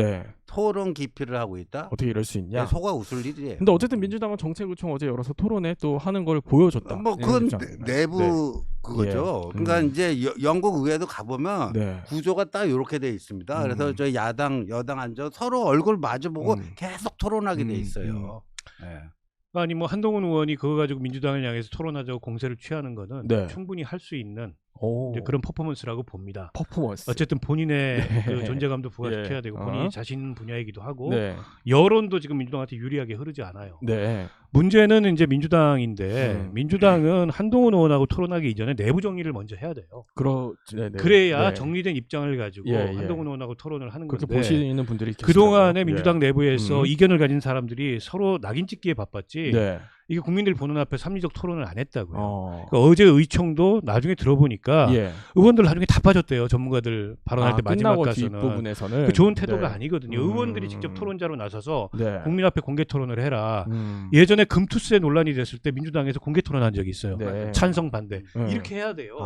토론 기피를 하고 있다. 어떻게 이럴 수 있냐? 속아 웃을 일이에요. 근데 어쨌든 민주당은 정책의총 어제 열어서 토론회 또 하는 걸 보여줬다. 뭐 그건 내부 그거죠. 그러니까 이제 영국 의회도 가보면 구조가 딱 이렇게 돼 있습니다. 그래서 저 야당, 여당 앉아 서로 얼굴 마주보고 계속 토론하게 돼 있어요. 아니 뭐 한동훈 의원이 그거 가지고 민주당을 향해서 토론하자고 공세를 취하는 거는 충분히 할 수 있는 이제 그런 퍼포먼스라고 봅니다. 퍼포먼스. 어쨌든 본인의 그 존재감도 부각시켜야 되고 본인이 자신 분야이기도 하고 여론도 지금 민주당한테 유리하게 흐르지 않아요. 문제는 이제 민주당인데 민주당은 한동훈 의원하고 토론하기 이전에 내부 정리를 먼저 해야 돼요. 그래야 정리된 입장을 가지고 한동훈 의원하고 토론을 하는 건데 그렇게 보시는 분들이 그동안에 민주당 내부에서 이견을 가진 사람들이 서로 낙인 찍기에 바빴지 이게 국민들 보는 앞에 합리적 토론을 안 했다고요. 그러니까 어제 의총도 나중에 들어보니까 의원들 나중에 다 빠졌대요. 전문가들 발언할 때 마지막 가서는 그 좋은 태도가 아니거든요. 의원들이 직접 토론자로 나서서 국민 앞에 공개 토론을 해라. 예전에 금투세 논란이 됐을 때 민주당에서 공개 토론한 적이 있어요. 찬성 반대 이렇게 해야 돼요.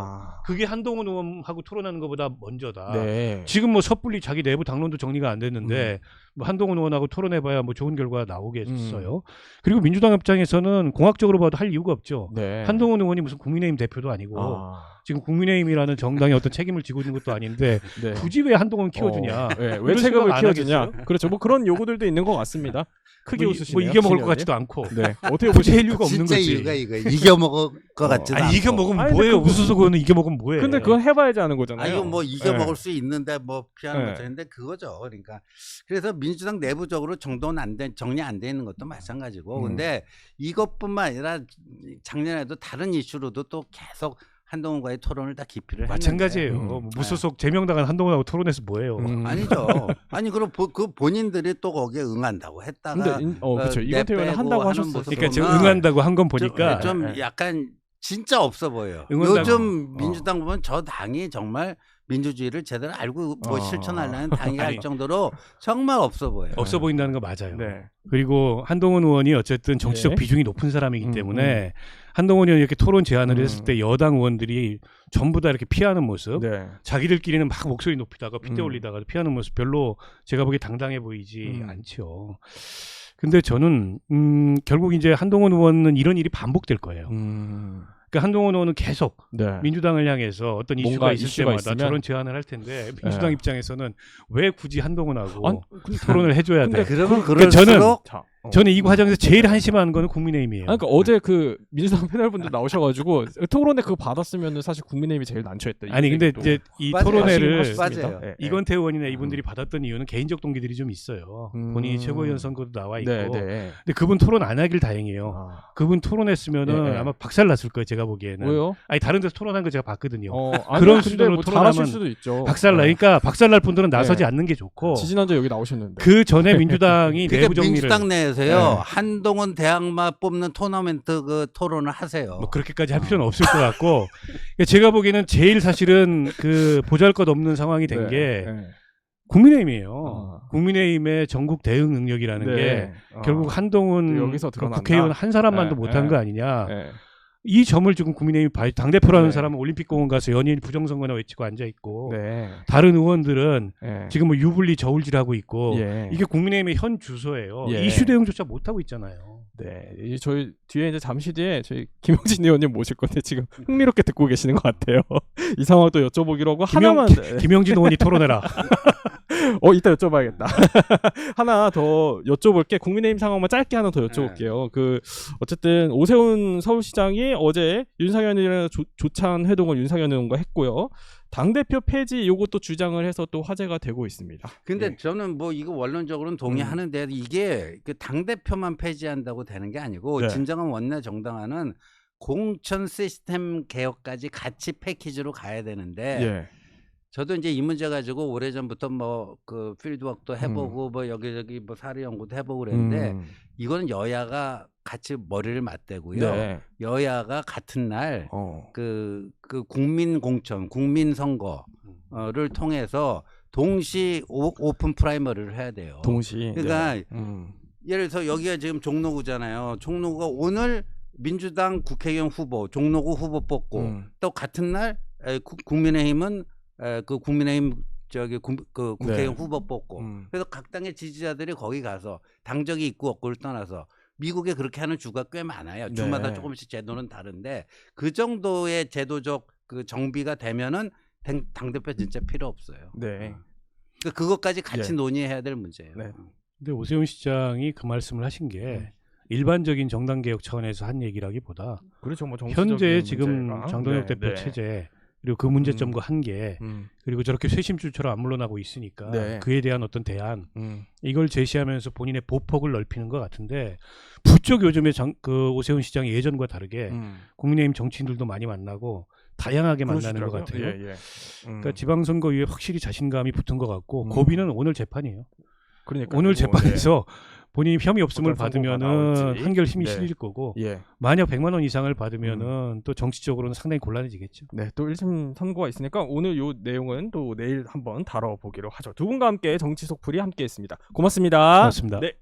그게 한동훈 의원하고 토론하는 것보다 먼저다. 지금 뭐 섣불리 자기 내부 당론도 정리가 안 됐는데 뭐 한동훈 의원하고 토론해봐야 뭐 좋은 결과 나오겠어요. 그리고 민주당 입장에서는 공학적으로 봐도 할 이유가 없죠. 한동훈 의원이 무슨 국민의힘 대표도 아니고 지금 국민의힘이라는 정당의 어떤 책임을 지고 있는 것도 아닌데 굳이 왜 한동훈 키워주냐? 왜 책임을 키워주냐? 그렇죠. 뭐 그런 요구들도 있는 것 같습니다. 크게 웃으시네요. 뭐 이겨먹을 것 같지도 않고. 어떻게 보실 이유가 없는 거지. 진짜 이유가 이거 이겨먹을 것 같지도 않고. 이겨먹으면 뭐예요? 우수수 그거는 이겨먹으면 뭐예요? 근데 그건 해봐야지 하는 거잖아요. 이거 뭐 이겨먹을 수 있는데 뭐 피하는 거죠. 근데 그거죠. 그러니까 그래서 민주당 내부적으로 정리 안 돼 있는 것도 마찬가지고. 근데 이것뿐만 아니라 작년에도 다른 이슈로도 또 계속 한동훈과의 토론을 다 기피를 했는데 마찬가지예요. 무소속 제명당한 한동훈하고 토론해서 뭐예요? 아니죠. 아니 그럼 그 본인들이 또 거기에 응한다고 했다가 그렇죠. 이번 대회는 한다고 하셨어요. 그러니까 지금 응한다고 한 건 보니까 좀 약간 진짜 없어 보여요. 요즘 민주당 보면 저 당이 정말 민주주의를 제대로 알고 뭐 실천하려는 당이 할 정도로 정말 없어 보여요. 없어 보인다는 거 맞아요. 그리고 한동훈 의원이 어쨌든 정치적 비중이 높은 사람이기 때문에 한동훈 의원이 이렇게 토론 제안을 했을 때 여당 의원들이 전부 다 이렇게 피하는 모습, 자기들끼리는 막 목소리 높이다가 핏대 올리다가 피하는 모습 별로 제가 보기에 당당해 보이지 않죠. 근데 저는 결국 이제 한동훈 의원은 이런 일이 반복될 거예요. 그러니까 한동훈 의원은 계속 민주당을 향해서 어떤 이슈가 있을 때마다 저런 제안을 할 텐데 민주당 입장에서는 왜 굳이 한동훈하고 토론을 해줘야 돼? 그러니까 저는 이 과정에서 제일 한심한 거는 국민의힘이에요. 그러니까 어제 그 민주당 패널분들 나오셔가지고 토론회 그거 받았으면은 사실 국민의힘이 제일 난처했다. 아니 근데 이제 이 토론회를 이건태 의원이나 이분들이 받았던 이유는 개인적 동기들이 좀 있어요. 본인이 최고위원 선거도 나와 있고. 근데 그분 토론 안 하길 다행이에요. 그분 토론했으면은 아마 박살 났을 거예요. 제가 보기에는. 왜요? 아니 다른 데서 토론한 거 제가 봤거든요. 그런 수준으로 뭐 토론하실 수도 있죠. 박살 나니까 박살 날 분들은 나서지 않는 게 좋고. 지지난주 여기 나오셨는데. 그 전에 민주당이 내부 정리를. 민주당 내에서요. 한동훈 대항마 뽑는 토너먼트 그 토론을 하세요. 뭐 그렇게까지 할 필요는 없을 것 같고. 제가 보기에는 제일 사실은 그 보잘것없는 상황이 된 게 국민의힘이에요. 국민의힘의 전국 대응 능력이라는 게 결국 한동훈 국회의원 한 사람만도 못한 거 아니냐. 이 점을 지금 국민의힘이 당대표라는 사람은 올림픽공원 가서 연일 부정선거나 외치고 앉아있고 다른 의원들은 지금 뭐 유불리 저울질하고 있고 이게 국민의힘의 현 주소예요. 이슈 대응조차 못하고 있잖아요. 저희 뒤에 이제 잠시 뒤에 저희 김영진 의원님 모실 건데 지금 흥미롭게 듣고 계시는 것 같아요. 이 상황 또 여쭤보기로 하고 하나만 김영진 의원이 토론해라. 이따 여쭤봐야겠다. 하나 더 여쭤볼게. 국민의힘 상황만 짧게 하나 더 여쭤볼게요. 어쨌든 오세훈 서울시장이 어제 윤상현 조찬 회동을 윤상현 의원과 했고요. 당대표 폐지 요것도 주장을 해서 또 화제가 되고 있습니다. 근데 저는 뭐 이거 원론적으로는 동의하는데 이게 그 당대표만 폐지한다고 되는 게 아니고 진정한 원내 정당화는 공천 시스템 개혁까지 같이 패키지로 가야 되는데 저도 이제 이 문제 가지고 오래전부터 뭐 그 필드워크도 해보고 뭐 여기저기 뭐 사례 연구도 해보고 그랬는데 이거는 여야가 같이 머리를 맞대고요. 여야가 같은 날 그 국민 공천, 국민 선거를 통해서 동시 오픈 프라이머리를 해야 돼요. 동시. 그러니까 예를 들어서 여기가 지금 종로구잖아요. 종로구가 오늘 민주당 국회의원 후보, 종로구 후보 뽑고 또 같은 날 국민의힘은 그 국민의힘 국회의원 후보 뽑고 그래서 각 당의 지지자들이 거기 가서 당적이 있고 없고를 떠나서 미국에 그렇게 하는 주가 꽤 많아요. 주마다 조금씩 제도는 다른데 그 정도의 제도적 그 정비가 되면은 당대표 진짜 필요 없어요. 네. 그러니까 그것까지 같이 논의해야 될 문제예요. 네. 근데 오세훈 시장이 그 말씀을 하신 게 일반적인 정당 개혁 차원에서 한 얘기라기보다 그렇죠. 뭐 현재 지금 장동혁 대표 체제 그리고 그 문제점과 한계 그리고 저렇게 쇄심줄처럼 안 물러나고 있으니까 그에 대한 어떤 대안 이걸 제시하면서 본인의 보폭을 넓히는 것 같은데 부쩍 요즘에 그 오세훈 시장이 예전과 다르게 국민의힘 정치인들도 많이 만나고 다양하게 만나는 것 같아요. 그러니까 지방선거 이후에 확실히 자신감이 붙은 것 같고 고비는 오늘 재판이에요. 그러니까 오늘 재판에서 본인이 혐의 없음을 받으면은 한결 힘이 실릴 거고 만약 100만 원 이상을 받으면은 또 정치적으로는 상당히 곤란해지겠죠. 네, 또 1심 선고가 있으니까 오늘 요 내용은 또 내일 한번 다뤄보기로 하죠. 두 분과 함께 정치 속풀이 함께했습니다. 고맙습니다. 고맙습니다. 네.